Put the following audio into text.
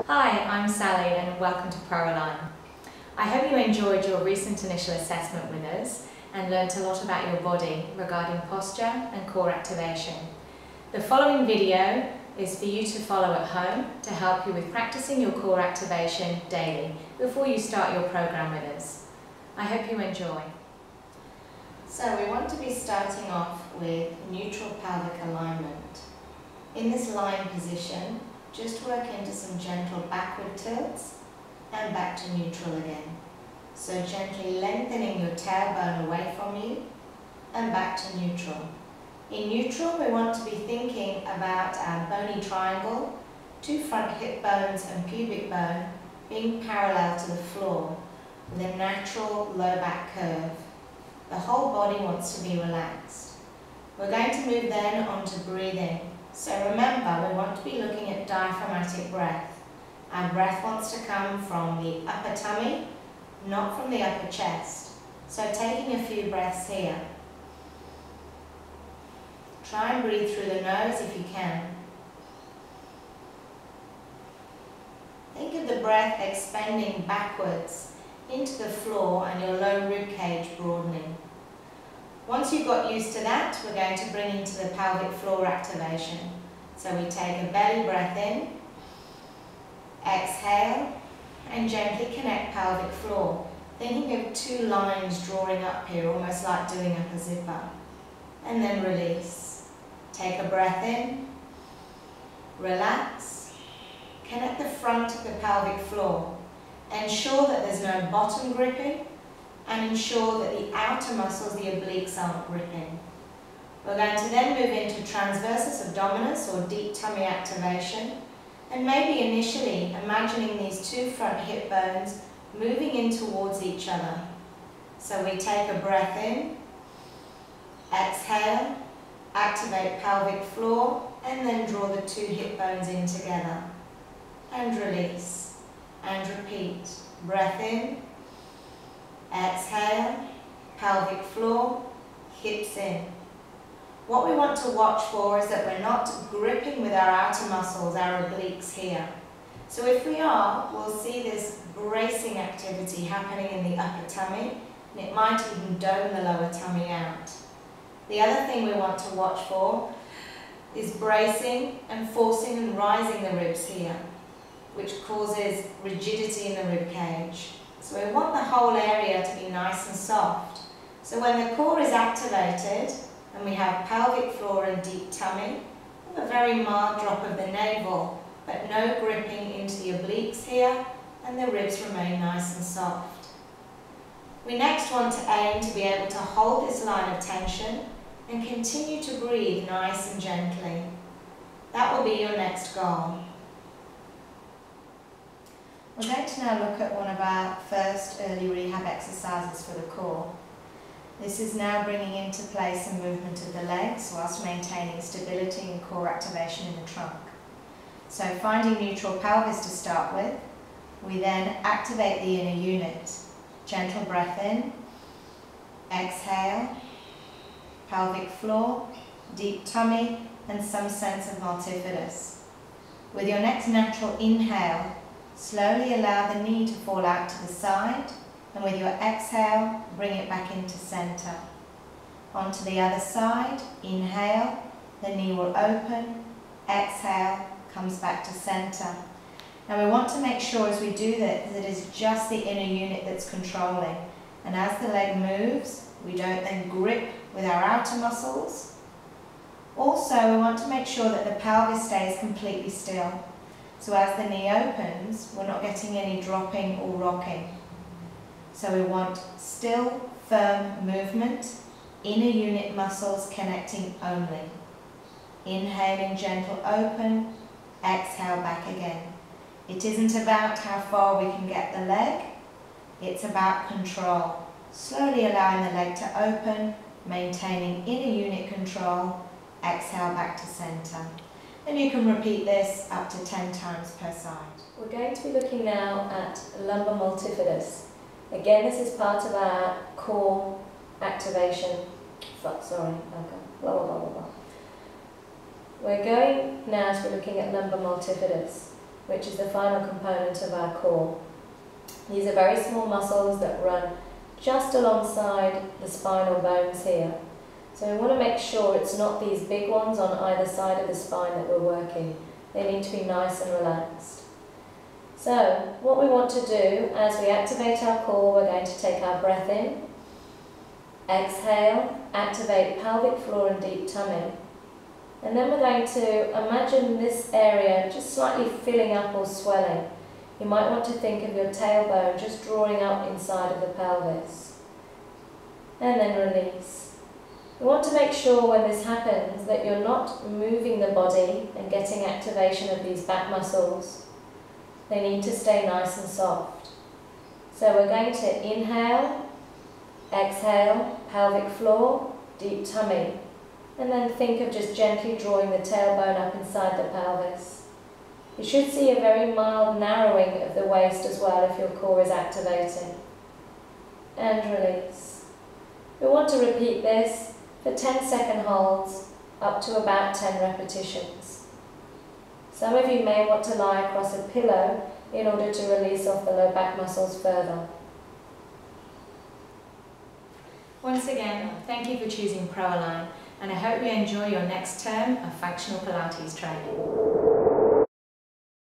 Hi, I'm Sally and welcome to ProAlign. I hope you enjoyed your recent initial assessment with us and learnt a lot about your body regarding posture and core activation. The following video is for you to follow at home to help you with practicing your core activation daily before you start your program with us. I hope you enjoy. So we want to be starting off with neutral pelvic alignment. In this lying position, just work into some gentle backward tilts and back to neutral again. So gently lengthening your tailbone away from you and back to neutral. In neutral, we want to be thinking about our bony triangle, two front hip bones and pubic bone being parallel to the floor with a natural low back curve. The whole body wants to be relaxed. We're going to move then on to breathing. So remember, we want to be looking at diaphragmatic breath. Our breath wants to come from the upper tummy, not from the upper chest. So taking a few breaths here. Try and breathe through the nose if you can. Think of the breath expanding backwards into the floor and your low rib cage broadening. Once you've got used to that, we're going to bring into the pelvic floor activation. So we take a belly breath in, exhale, and gently connect pelvic floor. Thinking of two lines drawing up here, almost like doing up a zipper. And then release. Take a breath in, relax, connect the front of the pelvic floor. Ensure that there's no bottom gripping, and ensure that the outer muscles, the obliques, aren't gripping. We're going to then move into Transversus Abdominus, or deep tummy activation, and maybe initially imagining these two front hip bones moving in towards each other. So we take a breath in, exhale, activate pelvic floor, and then draw the two hip bones in together. And release. And repeat. Breath in, exhale, pelvic floor, hips in. What we want to watch for is that we're not gripping with our outer muscles, our obliques here. So if we are, we'll see this bracing activity happening in the upper tummy, and it might even dome the lower tummy out. The other thing we want to watch for is bracing and forcing and rising the ribs here, which causes rigidity in the rib cage. So we want the whole area to be nice and soft. So when the core is activated and we have pelvic floor and deep tummy, we have a very mild drop of the navel, but no gripping into the obliques here, and the ribs remain nice and soft. We next want to aim to be able to hold this line of tension and continue to breathe nice and gently. That will be your next goal. We're going to now look at one of our first early rehab exercises for the core. This is now bringing into play some movement of the legs whilst maintaining stability and core activation in the trunk. So finding neutral pelvis to start with, we then activate the inner unit. Gentle breath in, exhale, pelvic floor, deep tummy, and some sense of multifidus. With your next natural inhale, slowly allow the knee to fall out to the side, and with your exhale, bring it back into center. Onto the other side, inhale, the knee will open, exhale, comes back to center. Now we want to make sure as we do that it is just the inner unit that's controlling, and as the leg moves, we don't then grip with our outer muscles. Also, we want to make sure that the pelvis stays completely still. So as the knee opens, we're not getting any dropping or rocking. So we want still, firm movement, inner unit muscles connecting only. Inhaling, gentle open, exhale back again. It isn't about how far we can get the leg, it's about control. Slowly allowing the leg to open, maintaining inner unit control, exhale back to center. And you can repeat this up to 10 times per side. We're going to be looking now at lumbar multifidus. Again, this is part of our core activation. We're going now to be looking at lumbar multifidus. which is the final component of our core. These are very small muscles that run just alongside the spinal bones here. So we want to make sure it's not these big ones on either side of the spine that we're working. They need to be nice and relaxed. So what we want to do as we activate our core, we're going to take our breath in, exhale, activate pelvic floor and deep tummy. And then we're going to imagine this area just slightly filling up or swelling. You might want to think of your tailbone just drawing up inside of the pelvis. And then release. We want to make sure when this happens that you're not moving the body and getting activation of these back muscles. They need to stay nice and soft. So we're going to inhale, exhale, pelvic floor, deep tummy. And then think of just gently drawing the tailbone up inside the pelvis. You should see a very mild narrowing of the waist as well if your core is activating. And release. We want to repeat this for 10-second holds up to about 10 repetitions. Some of you may want to lie across a pillow in order to release off the low back muscles further. Once again, thank you for choosing ProAlign, and I hope you enjoy your next term of functional Pilates training.